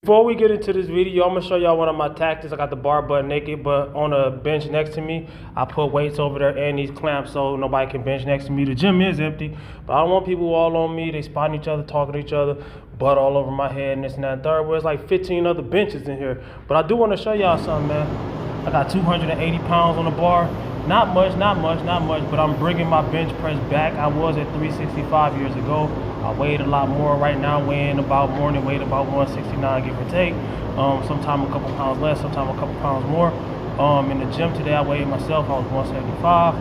Before we get into this video, I'm gonna show y'all one of my tactics. I got the bar butt naked, but on a bench next to me, I put weights over there and these clamps so nobody can bench next to me. The gym is empty, but I don't want people all on me. They spotting each other, talking to each other, butt all over my head and this and that and third. Where it's like 15 other benches in here. But I do want to show y'all something, man. I got 280 pounds on the bar. Not much, but I'm bringing my bench press back. I was at 365 years ago. I weighed a lot more right now, weighing about more than weight about 169, give or take. Sometimes a couple pounds less, sometimes a couple pounds more. In the gym today, I weighed myself, I was 175.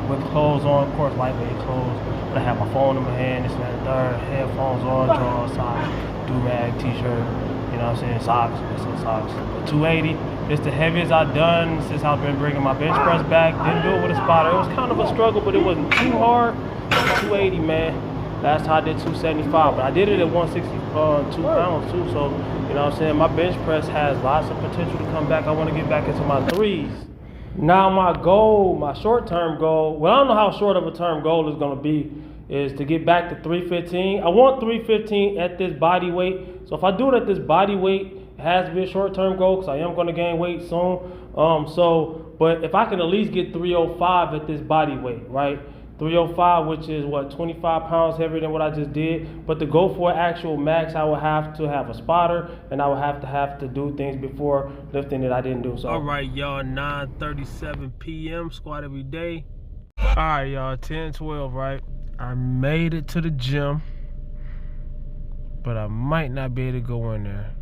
With clothes on, of course, lightweight clothes. But I have my phone in my hand, this and that, third, headphones on, drawers, socks, do-rag, t-shirt, you know what I'm saying, socks, socks. But 280, it's the heaviest I've done since I've been bringing my bench press back. Didn't do it with a spotter. It was kind of a struggle, but it wasn't too hard. 280, man. Last time I did 275, but I did it at 162 pounds too. So, you know what I'm saying? My bench press has lots of potential to come back. I want to get back into my threes. Now my goal, my short-term goal, well, I don't know how short of a term goal is going to be, is to get back to 315. I want 315 at this body weight. So if I do it at this body weight, it has to be a short-term goal because I am going to gain weight soon. But if I can at least get 305 at this body weight, right? 305, which is what, 25 pounds heavier than what I just did. But to go for an actual max, I would have to have a spotter, and I would have to do things before lifting that I didn't do. So, all right, y'all, 9:37 p.m. squat every day. All right, y'all, 10:12, right? I made it to the gym, but I might not be able to go in there.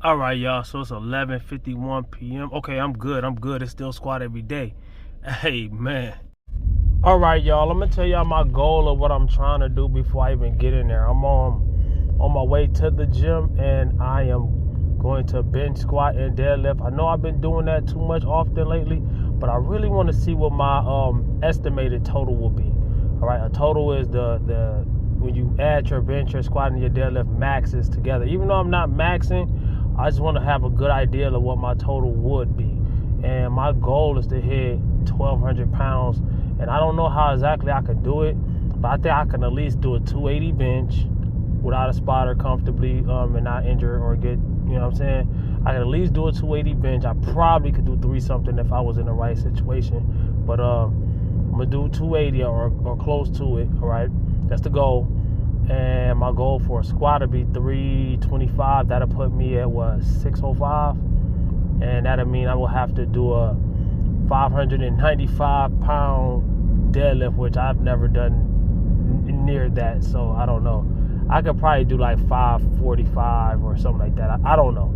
All right, y'all, so it's 11:51 p.m. Okay, I'm good. It's still squat every day. Hey, man. All right, y'all, I'm gonna tell y'all my goal of what I'm trying to do before I even get in there. I'm on my way to the gym, and I am going to bench, squat, and deadlift. I know I've been doing that too much often lately, but I really want to see what my estimated total will be. All right, a total is the when you add your bench, your squat, and your deadlift maxes together. Even though I'm not maxing, I just want to have a good idea of what my total would be. And my goal is to hit 1,200 pounds. And I don't know how exactly I can do it, but I think I can at least do a 280 bench without a spotter comfortably and not injure or get, you know what I'm saying? I can at least do a 280 bench. I probably could do 3-something if I was in the right situation. But I'm going to do 280 or close to it, all right? That's the goal. And my goal for a squat would be 325. That'll put me at, what, 605? And that'll mean I will have to do a 595 pound deadlift, which I've never done near that, so I don't know. I could probably do like 545 or something like that. I don't know.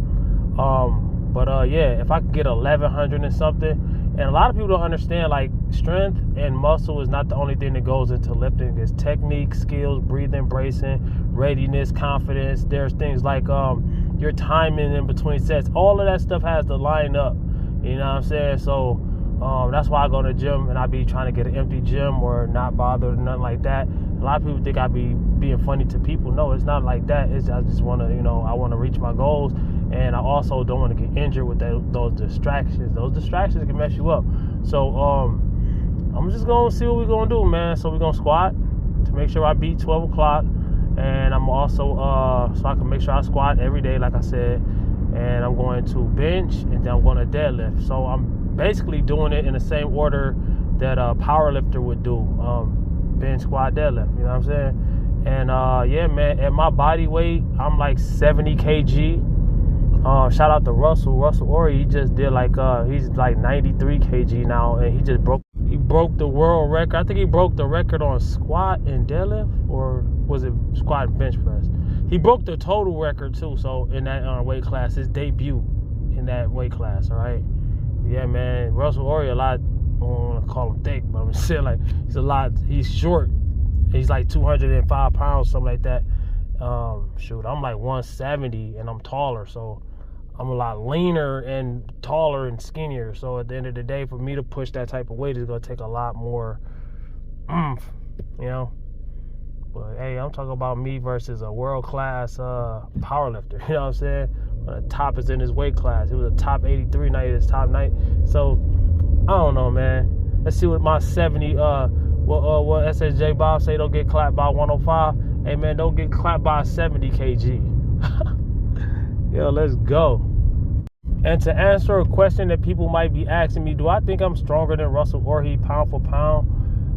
Yeah, if I could get 1100 and something, and a lot of people don't understand, like, strength and muscle is not the only thing that goes into lifting. It's technique, skills, breathing, bracing, readiness, confidence. There's things like your timing in between sets. All of that stuff has to line up. You know what I'm saying? So that's why I go to the gym, and I be trying to get an empty gym or not bothered or nothing like that. A lot of people think I be being funny to people. No, it's not like that. I just want to, I want to reach my goals, and I also don't want to get injured with those distractions. Those distractions can mess you up. So I'm just going to see what we're going to do, man. So we're going to squat to make sure I beat 12 o'clock, and I'm also, so I can make sure I squat every day, like I said, and I'm going to bench, and then I'm going to deadlift. So I'm basically doing it in the same order that a power lifter would do, bench, squat, deadlift, you know what I'm saying? And yeah, man, at my body weight, I'm like 70 kg. Shout out to Russel Orhii. He just did he's like 93 kg now, and he broke the world record. I think he broke the record on squat and deadlift, or was it squat and bench press? He broke the total record too, so in that weight class, his debut in that weight class, all right? Yeah, man, Russel Orhii, a lot, I don't want to call him thick, but I'm just saying, he's short. He's like 205 pounds, something like that. Shoot, I'm like 170, and I'm taller, so I'm a lot leaner and taller and skinnier. So at the end of the day, for me to push that type of weight is going to take a lot more oomph, But, hey, I'm talking about me versus a world-class power lifter, you know what I'm saying? The top is in his weight class. He was a top 83, now he's top 90. So, I don't know, man. Let's see what my 70, what SSJ Bob say don't get clapped by 105. Hey man, don't get clapped by a 70 kg. Yo, let's go. And to answer a question that people might be asking me, do I think I'm stronger than Russel Orhii pound for pound?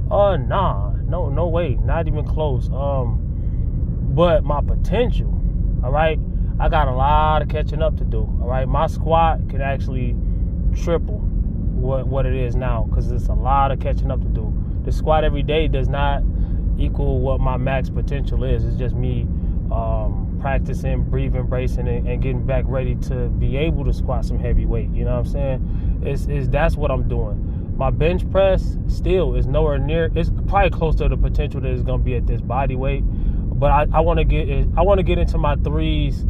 Nah, no way, not even close. But my potential, all right, I got a lot of catching up to do. All right, my squat can actually triple what it is now, because it's a lot of catching up to do. The squat every day does not equal what my max potential is. It's just me practicing, breathing, bracing, and getting back ready to be able to squat some heavy weight. You know what I'm saying? That's what I'm doing. My bench press still is nowhere near. It's probably close to the potential that it's gonna be at this body weight. But I want to get into my threes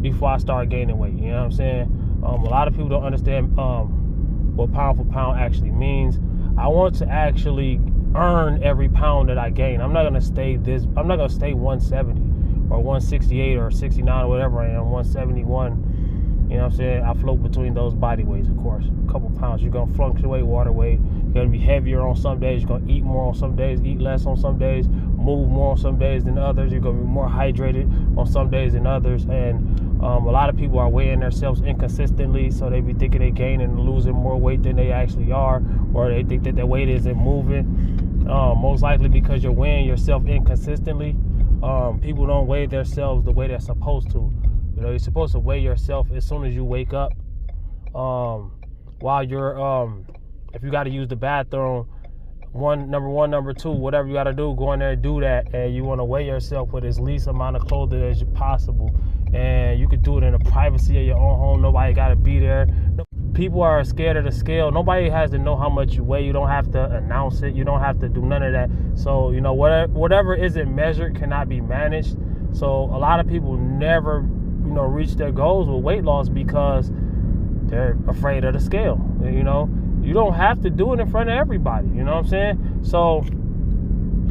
before I start gaining weight. You know what I'm saying? A lot of people don't understand what pound for pound actually means. I want to actually earn every pound that I gain. I'm not gonna stay 170 or 168 or 69 or whatever I am, 171. You know what I'm saying? I float between those body weights, of course. A couple pounds. You're gonna fluctuate water weight. You're gonna be heavier on some days. You're gonna eat more on some days, eat less on some days, move more on some days than others. You're gonna be more hydrated on some days than others. And a lot of people are weighing themselves inconsistently, so they be thinking they gaining and losing more weight than they actually are, or they think that their weight isn't moving. Most likely because you're weighing yourself inconsistently. People don't weigh themselves the way they're supposed to. You know, you're supposed to weigh yourself as soon as you wake up. While you're, if you got to use the bathroom, number one, number two, whatever you got to do, go in there and do that. And you want to weigh yourself with as least amount of clothing as possible. And you could do it in the privacy of your own home. Nobody got to be there. People are scared of the scale. Nobody has to know how much you weigh. You don't have to announce it. You don't have to do none of that. So, you know, whatever isn't measured cannot be managed. So a lot of people never, you know, reach their goals with weight loss because they're afraid of the scale. You know, you don't have to do it in front of everybody. You know what I'm saying? So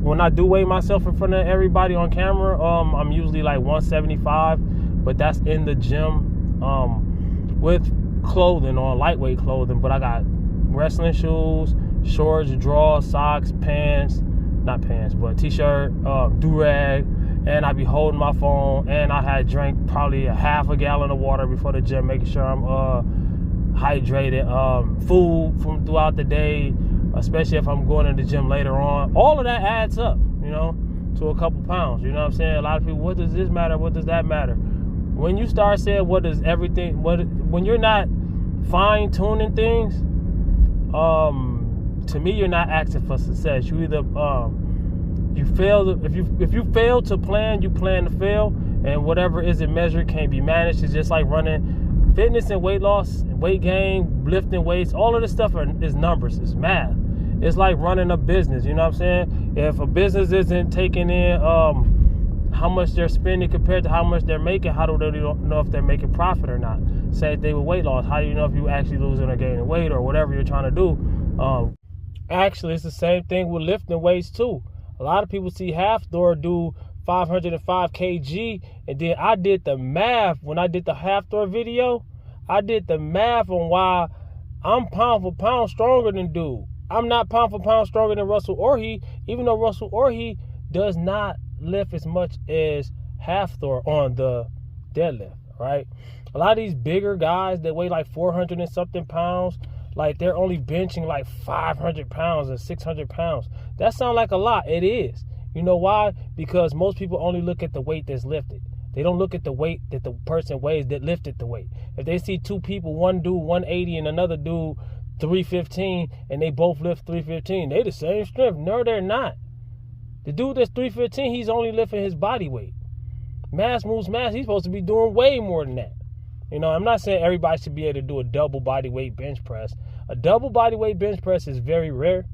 when I do weigh myself in front of everybody on camera, I'm usually like 175, but that's in the gym with clothing on, lightweight clothing. But I got wrestling shoes, shorts, drawers, socks, pants, not pants, but t-shirt, do-rag, and I be holding my phone, and I had drank probably a half a gallon of water before the gym, making sure I'm hydrated. Food from throughout the day, especially if I'm going to the gym later on. All of that adds up, you know, to a couple pounds. You know what I'm saying? A lot of people, what does this matter? What does that matter? When you start saying when you're not fine-tuning things, to me, you're not asking for success. You either if you fail to plan, you plan to fail, and whatever isn't measured can't be managed. It's just like running. Fitness and weight loss, weight gain, lifting weights, all of this stuff is numbers, it's math. It's like running a business, you know what I'm saying? If a business isn't taking in how much they're spending compared to how much they're making, how do they know if they're making profit or not? Same thing with weight loss. How do you know if you actually losing or gaining weight or whatever you're trying to do? Actually, it's the same thing with lifting weights too. A lot of people see Half Thor do 505 kg, and then I did the math when I did the Half Thor video. I did the math on why I'm pound for pound stronger than dude. I'm not pound for pound stronger than Russel Orhii, even though Russel Orhii does not lift as much as Half Thor on the deadlift, right? A lot of these bigger guys that weigh like 400 and something pounds, like they're only benching like 500 pounds and 600 pounds. That sounds like a lot. It is. You know why? Because most people only look at the weight that's lifted. They don't look at the weight that the person weighs that lifted the weight. If they see two people, one dude 180 and another dude 315, and they both lift 315, they the same strength. No, they're not. The dude that's 315, he's only lifting his body weight. Mass moves mass. He's supposed to be doing way more than that. You know, I'm not saying everybody should be able to do a double body weight bench press. A double body weight bench press is very rare.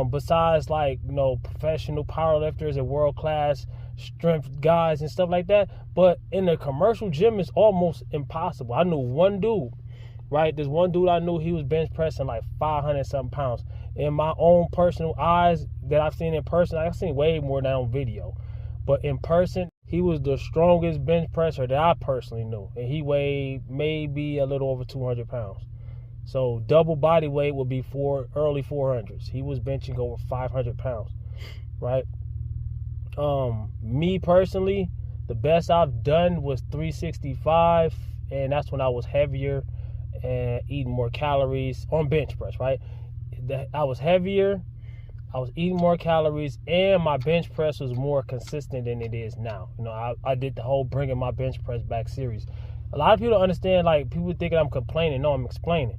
Besides, like, you know, professional powerlifters and world-class strength guys and stuff like that. But in the commercial gym, it's almost impossible. I knew one dude, right? There's one dude I knew, he was bench pressing like 500-something pounds. In my own personal eyes that I've seen in person, I've seen way more than on video. But in person, he was the strongest bench presser that I personally knew. And he weighed maybe a little over 200 pounds. So double body weight would be early 400s. He was benching over 500 pounds, right? Me personally, the best I've done was 365, and that's when I was heavier and eating more calories on bench press, right? I was heavier, I was eating more calories, and my bench press was more consistent than it is now. You know, I did the whole bringing my bench press back series. A lot of people don't understand, like, people thinking I'm complaining. No, I'm explaining.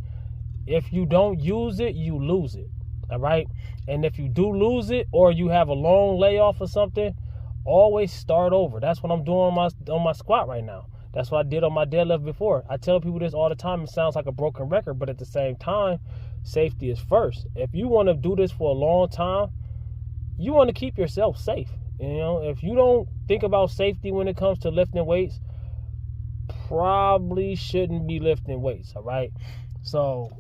If you don't use it, you lose it, all right? And if you do lose it, or you have a long layoff or something, always start over. That's what I'm doing on my squat right now. That's what I did on my deadlift before. I tell people this all the time. It sounds like a broken record, but at the same time, safety is first. If you want to do this for a long time, you want to keep yourself safe. You know, if you don't think about safety when it comes to lifting weights, probably shouldn't be lifting weights, all right? So,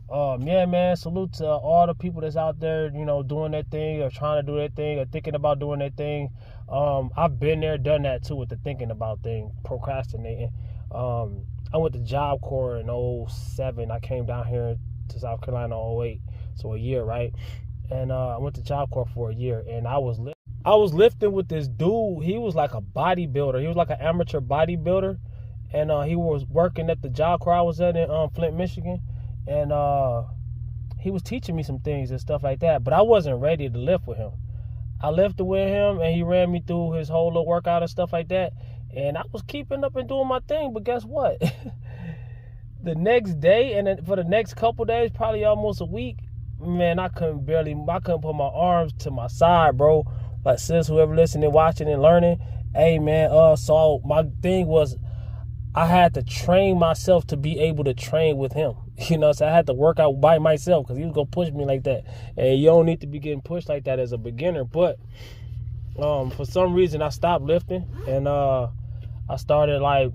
yeah, man, salute to all the people that's out there, you know, doing their thing or trying to do their thing or thinking about doing their thing. I've been there, done that too with the thinking about thing, procrastinating. I went to Job Corps in 2007. I came down here to South Carolina in 2008, so a year, right? And I went to Job Corps for a year, and I was lifting with this dude. He was like a bodybuilder. He was like an amateur bodybuilder, and he was working at the Job Corps I was at in Flint, Michigan. And he was teaching me some things and stuff like that, but I wasn't ready to lift with him. I lifted with him, and he ran me through his whole little workout and stuff like that, and I was keeping up and doing my thing, but guess what? The next day, and then for the next couple days, probably almost a week, man, I couldn't put my arms to my side, bro. Like, sis, whoever listening, watching, and learning, hey, man, so my thing was, I had to train myself to be able to train with him. You know, so I had to work out by myself because he was going to push me like that. And you don't need to be getting pushed like that as a beginner. But for some reason, I stopped lifting. And I started, like,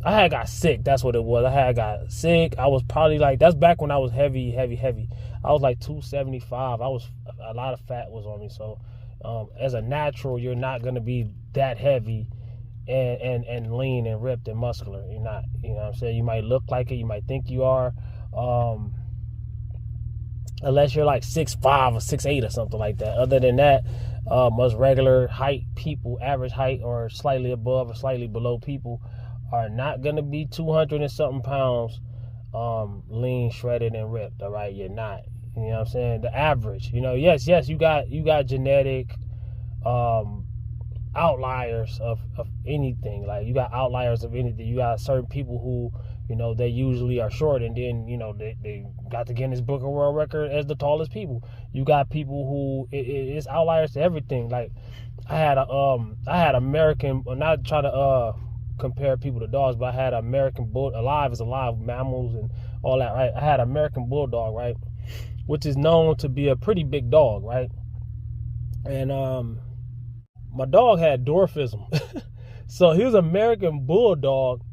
I had got sick. That's what it was. I had got sick. I was probably like, that's back when I was heavy. I was like 275. A lot of fat was on me. So as a natural, you're not going to be that heavy and lean and ripped and muscular. You're not, you know what I'm saying? You might look like it, you might think you are, unless you're like 6'5" or 6'8" or something like that. Other than that, most regular height people, average height or slightly above or slightly below people are not gonna be 200 and something pounds, lean, shredded, and ripped. All right, you're not. You know what I'm saying? The average, you know, yes, you got genetic outliers of anything. Like, you got outliers of anything. You got certain people who, you know, they usually are short, and then, you know, they got the Guinness Book of World Record as the tallest people. You got people who it's outliers to everything. Like, I had American, not trying to compare people to dogs, but I had American bull, alive mammals and all that, right? I had American bulldog, right, which is known to be a pretty big dog, right? And my dog had dwarfism. So he was American bulldog,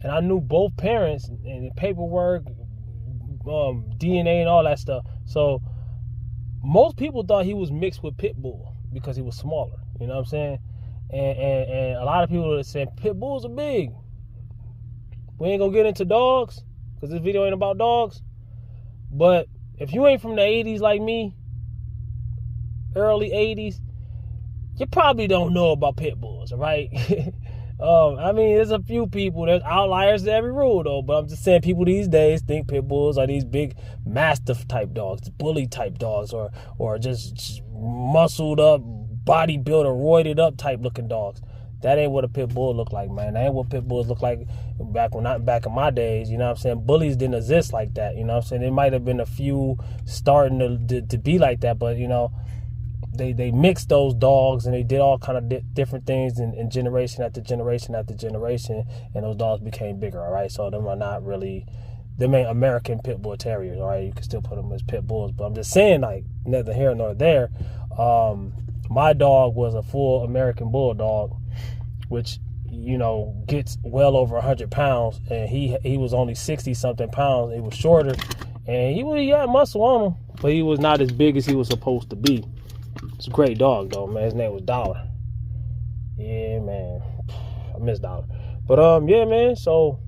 and I knew both parents and paperwork, DNA and all that stuff. So most people thought he was mixed with pit bull because he was smaller. You know what I'm saying? And a lot of people that said pit bulls are big. We ain't gonna get into dogs because this video ain't about dogs. But if you ain't from the 80s like me, early 80s, you probably don't know about pit bulls, all right? I mean, there's a few people, there's outliers to every rule, though, but I'm just saying people these days think pit bulls are these big mastiff type dogs, bully type dogs, or just muscled up, bodybuilder, roided up type looking dogs. That ain't what a pit bull look like, man. That ain't what pit bulls look like back in my days, you know what I'm saying? Bullies didn't exist like that, you know what I'm saying? There might have been a few starting to be like that, but, you know, they mixed those dogs and they did all kind of different things in generation after generation after generation, and those dogs became bigger, all right? So them ain't American pit bull terriers, all right? You can still put them as pit bulls, but I'm just saying, like, neither here nor there. My dog was a full American bulldog, which, you know, gets well over 100 pounds, and he was only 60 something pounds. He was shorter, and he had muscle on him, but he was not as big as he was supposed to be. It's a great dog, though, man. His name was Dollar. Yeah, man. I miss Dollar. But, yeah, man. So,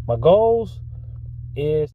my goals is